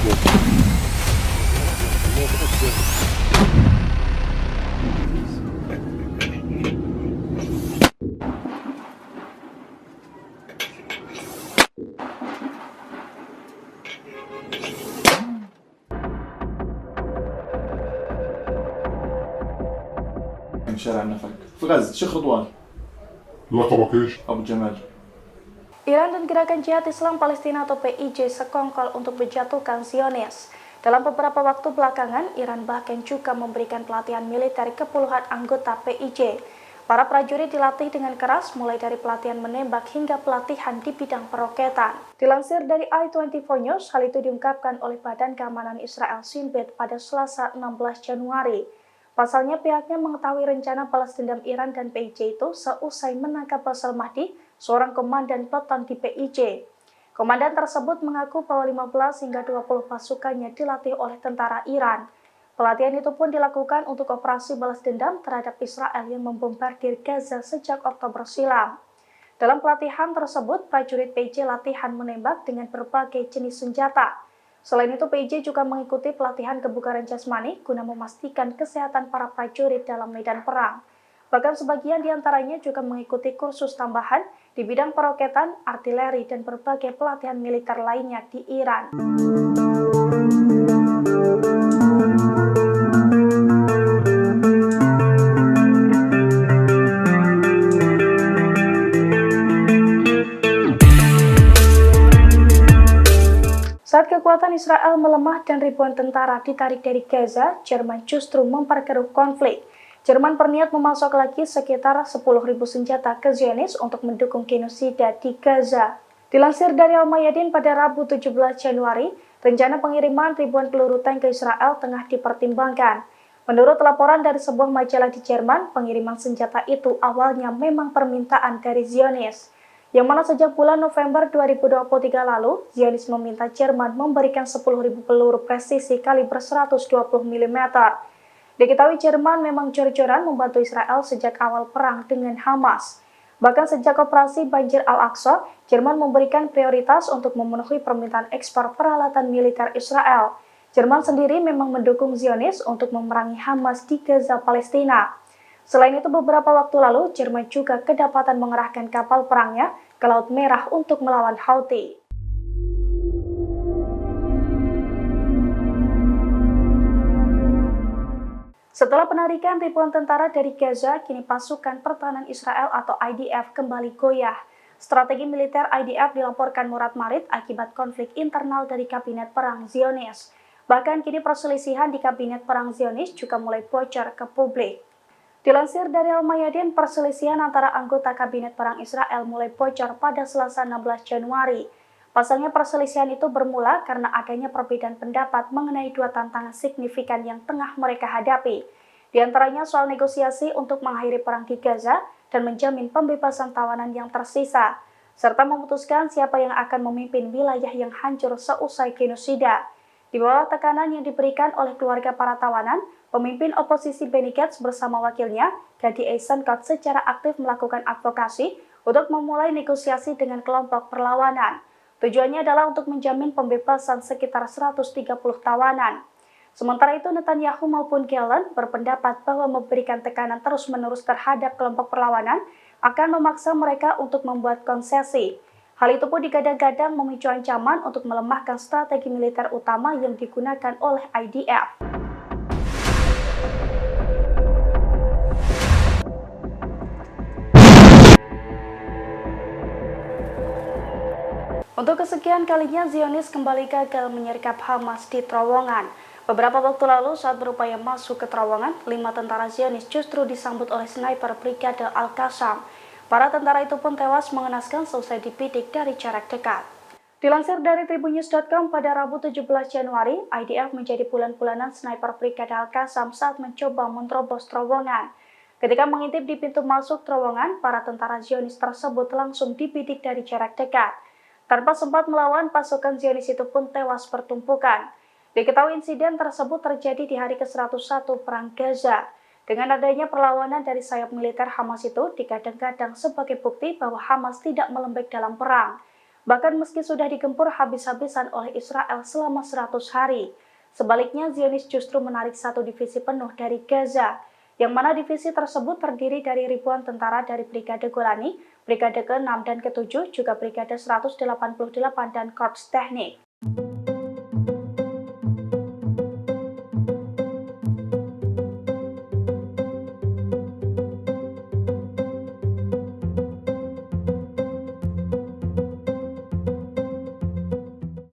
شارع النفق في غزة شيخ رضوان لقبك ايش؟ أبو جمال. Iran dan Gerakan Jihad Islam Palestina atau PIJ sekongkol untuk menjatuhkan Zionis. Dalam beberapa waktu belakangan, Iran bahkan juga memberikan pelatihan militer ke puluhan anggota PIJ. Para prajurit dilatih dengan keras, mulai dari pelatihan menembak hingga pelatihan di bidang peroketan. Dilansir dari i24 News, hal itu diungkapkan oleh Badan Keamanan Israel Shin Bet pada Selasa 16 Januari. Pasalnya pihaknya mengetahui rencana balas dendam Iran dan PIJ itu seusai menangkap Basal Mahdi, seorang komandan peleton di PIJ. Komandan tersebut mengaku bahwa 15 hingga 20 pasukannya dilatih oleh tentara Iran. Pelatihan itu pun dilakukan untuk operasi balas dendam terhadap Israel yang membombardir Gaza sejak Oktober silam. Dalam pelatihan tersebut, prajurit PIJ latihan menembak dengan berbagai jenis senjata. Selain itu, PIJ juga mengikuti pelatihan kebugaran jasmani guna memastikan kesehatan para prajurit dalam medan perang. Bahkan sebagian diantaranya juga mengikuti kursus tambahan di bidang peroketan, artileri, dan berbagai pelatihan militer lainnya di Iran. Saat kekuatan Israel melemah dan ribuan tentara ditarik dari Gaza, Jerman justru memperkeruh konflik. Jerman berniat memasok lagi sekitar 10.000 senjata ke Zionis untuk mendukung genosida di Gaza. Dilansir dari Al-Mayadin pada Rabu 17 Januari, rencana pengiriman ribuan peluru tank ke Israel tengah dipertimbangkan. Menurut laporan dari sebuah majalah di Jerman, pengiriman senjata itu awalnya memang permintaan dari Zionis. Yang mana sejak bulan November 2023 lalu, Zionis meminta Jerman memberikan 10.000 peluru presisi kaliber 120 mm. Diketahui Jerman memang jor-joran membantu Israel sejak awal perang dengan Hamas. Bahkan sejak operasi Banjir Al-Aqsa, Jerman memberikan prioritas untuk memenuhi permintaan ekspor peralatan militer Israel. Jerman sendiri memang mendukung Zionis untuk memerangi Hamas di Gaza, Palestina. Selain itu, beberapa waktu lalu, Jerman juga kedapatan mengerahkan kapal perangnya ke Laut Merah untuk melawan Houthi. Setelah penarikan ribuan tentara dari Gaza, kini pasukan pertahanan Israel atau IDF kembali goyah. Strategi militer IDF dilaporkan murat-marit akibat konflik internal dari Kabinet Perang Zionis. Bahkan kini perselisihan di Kabinet Perang Zionis juga mulai bocor ke publik. Dilansir dari Al-Mayadin, perselisihan antara anggota Kabinet Perang Israel mulai bocor pada Selasa 16 Januari. Pasalnya perselisihan itu bermula karena adanya perbedaan pendapat mengenai dua tantangan signifikan yang tengah mereka hadapi. Di antaranya soal negosiasi untuk mengakhiri perang di Gaza dan menjamin pembebasan tawanan yang tersisa, serta memutuskan siapa yang akan memimpin wilayah yang hancur seusai genosida. Di bawah tekanan yang diberikan oleh keluarga para tawanan, pemimpin oposisi Benny Gantz bersama wakilnya, Gadi Eisenkot, secara aktif melakukan advokasi untuk memulai negosiasi dengan kelompok perlawanan. Tujuannya adalah untuk menjamin pembebasan sekitar 130 tawanan. Sementara itu, Netanyahu maupun Gallant berpendapat bahwa memberikan tekanan terus-menerus terhadap kelompok perlawanan akan memaksa mereka untuk membuat konsesi. Hal itu pun digadang-gadang memicu ancaman untuk melemahkan strategi militer utama yang digunakan oleh IDF. Untuk kesekian kalinya, Zionis kembali gagal menyergap Hamas di terowongan. Beberapa waktu lalu saat berupaya masuk ke terowongan, 5 tentara Zionis justru disambut oleh sniper Brigade Al-Qassam. Para tentara itu pun tewas mengenaskan selesai dibidik dari jarak dekat. Dilansir dari tribunnews.com pada Rabu 17 Januari, IDF menjadi bulan-bulanan sniper Brigade Al-Qassam saat mencoba menerobos terowongan. Ketika mengintip di pintu masuk terowongan, para tentara Zionis tersebut langsung dibidik dari jarak dekat. Tanpa sempat melawan, pasukan Zionis itu pun tewas bertumpukan. Diketahui insiden tersebut terjadi di hari ke-101 Perang Gaza. Dengan adanya perlawanan dari sayap militer Hamas itu digadang-gadang sebagai bukti bahwa Hamas tidak melembek dalam perang. bahkan meski sudah digempur habis-habisan oleh Israel selama 100 hari. Sebaliknya, Zionis justru menarik satu divisi penuh dari Gaza, yang mana divisi tersebut terdiri dari ribuan tentara dari Brigade Golani, Brigade ke-6 dan ke-7, juga Brigade 188 dan Korps Teknik.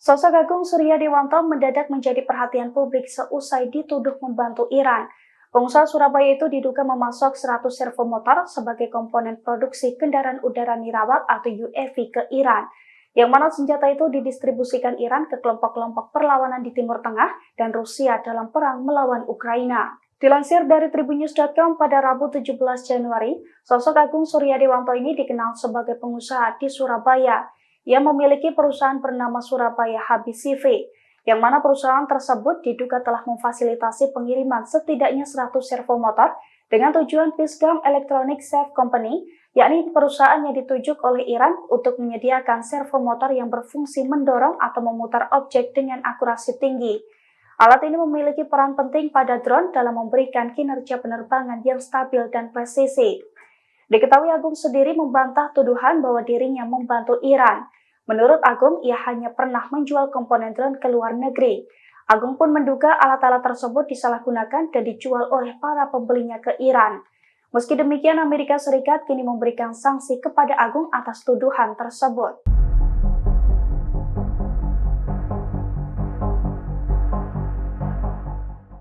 Sosok Agung Suryadewanto mendadak menjadi perhatian publik seusai dituduh membantu Iran. Pengusaha Surabaya itu diduga memasok 100 servo motor sebagai komponen produksi kendaraan udara nirawak atau UAV ke Iran, yang mana senjata itu didistribusikan Iran ke kelompok-kelompok perlawanan di Timur Tengah dan Rusia dalam perang melawan Ukraina. Dilansir dari tribunnews.com pada Rabu 17 Januari, sosok Agung Suryadewanto ini dikenal sebagai pengusaha di Surabaya. Ia memiliki perusahaan bernama Surabaya Habis CV, yang mana perusahaan tersebut diduga telah memfasilitasi pengiriman setidaknya 100 servo motor dengan tujuan Pisgam Electronic Safe Company, yakni perusahaan yang ditujuk oleh Iran untuk menyediakan servo motor yang berfungsi mendorong atau memutar objek dengan akurasi tinggi. Alat ini memiliki peran penting pada drone dalam memberikan kinerja penerbangan yang stabil dan presisi. Diketahui Agung sendiri membantah tuduhan bahwa dirinya membantu Iran. Menurut Agung, ia hanya pernah menjual komponen drone ke luar negeri. Agung pun menduga alat-alat tersebut disalahgunakan dan dijual oleh para pembelinya ke Iran. Meski demikian, Amerika Serikat kini memberikan sanksi kepada Agung atas tuduhan tersebut.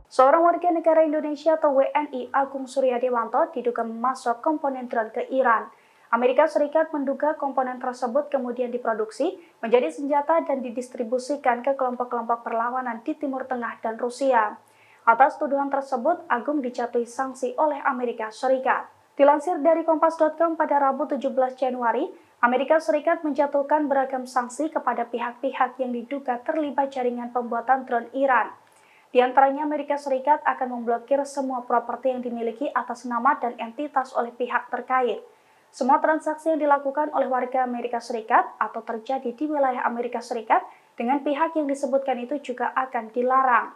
Seorang warga negara Indonesia atau WNI Agung Suryadewanto diduga memasok komponen drone ke Iran. Amerika Serikat menduga komponen tersebut kemudian diproduksi menjadi senjata dan didistribusikan ke kelompok-kelompok perlawanan di Timur Tengah dan Rusia. Atas tuduhan tersebut, Agung dijatuhi sanksi oleh Amerika Serikat. Dilansir dari Kompas.com pada Rabu 17 Januari, Amerika Serikat menjatuhkan beragam sanksi kepada pihak-pihak yang diduga terlibat jaringan pembuatan drone Iran. Di antaranya, Amerika Serikat akan memblokir semua properti yang dimiliki atas nama dan entitas oleh pihak terkait. Semua transaksi yang dilakukan oleh warga Amerika Serikat atau terjadi di wilayah Amerika Serikat dengan pihak yang disebutkan itu juga akan dilarang.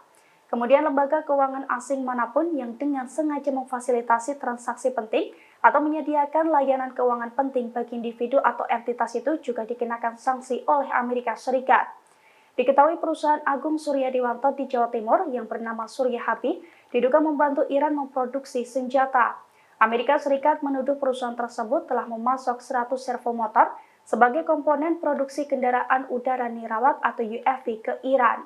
Kemudian lembaga keuangan asing manapun yang dengan sengaja memfasilitasi transaksi penting atau menyediakan layanan keuangan penting bagi individu atau entitas itu juga dikenakan sanksi oleh Amerika Serikat. Diketahui perusahaan Agung Suryadewanto di Jawa Timur yang bernama Surya Habi diduga membantu Iran memproduksi senjata. Amerika Serikat menuduh perusahaan tersebut telah memasok 100 servo motor sebagai komponen produksi kendaraan udara nirawak atau UAV ke Iran.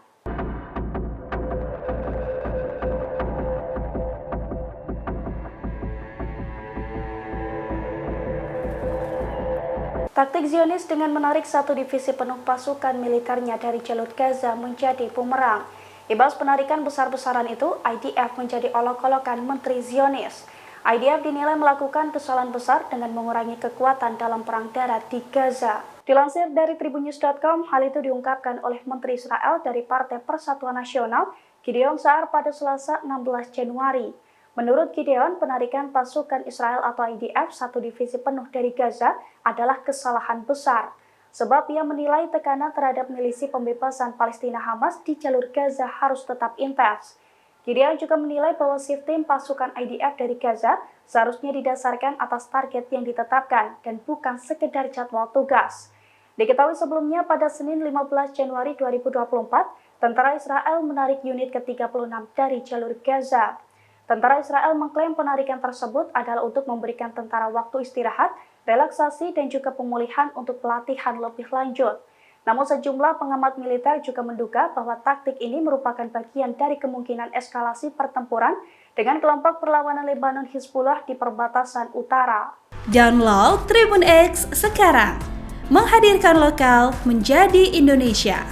Taktik Zionis dengan menarik satu divisi penuh pasukan militernya dari jalur Gaza menjadi bumerang. Imbas penarikan besar-besaran itu, IDF menjadi olok-olokan Menteri Zionis. IDF dinilai melakukan kesalahan besar dengan mengurangi kekuatan dalam perang darat di Gaza. Dilansir dari tribunnews.com, hal itu diungkapkan oleh Menteri Israel dari Partai Persatuan Nasional, Gideon Sa'ar pada Selasa 16 Januari. Menurut Gideon, penarikan pasukan Israel atau IDF satu divisi penuh dari Gaza adalah kesalahan besar. Sebab ia menilai tekanan terhadap milisi pembebasan Palestina Hamas di jalur Gaza harus tetap intens. Gideon juga menilai bahwa shifting pasukan IDF dari Gaza seharusnya didasarkan atas target yang ditetapkan dan bukan sekedar jadwal tugas. Diketahui sebelumnya pada Senin 15 Januari 2024, tentara Israel menarik unit ke-36 dari jalur Gaza. Tentara Israel mengklaim penarikan tersebut adalah untuk memberikan tentara waktu istirahat, relaksasi, dan juga pemulihan untuk pelatihan lebih lanjut. Namun sejumlah pengamat militer juga menduga bahwa taktik ini merupakan bagian dari kemungkinan eskalasi pertempuran dengan kelompok perlawanan Lebanon Hizbullah di perbatasan utara. Download Tribun X sekarang, menghadirkan lokal menjadi Indonesia.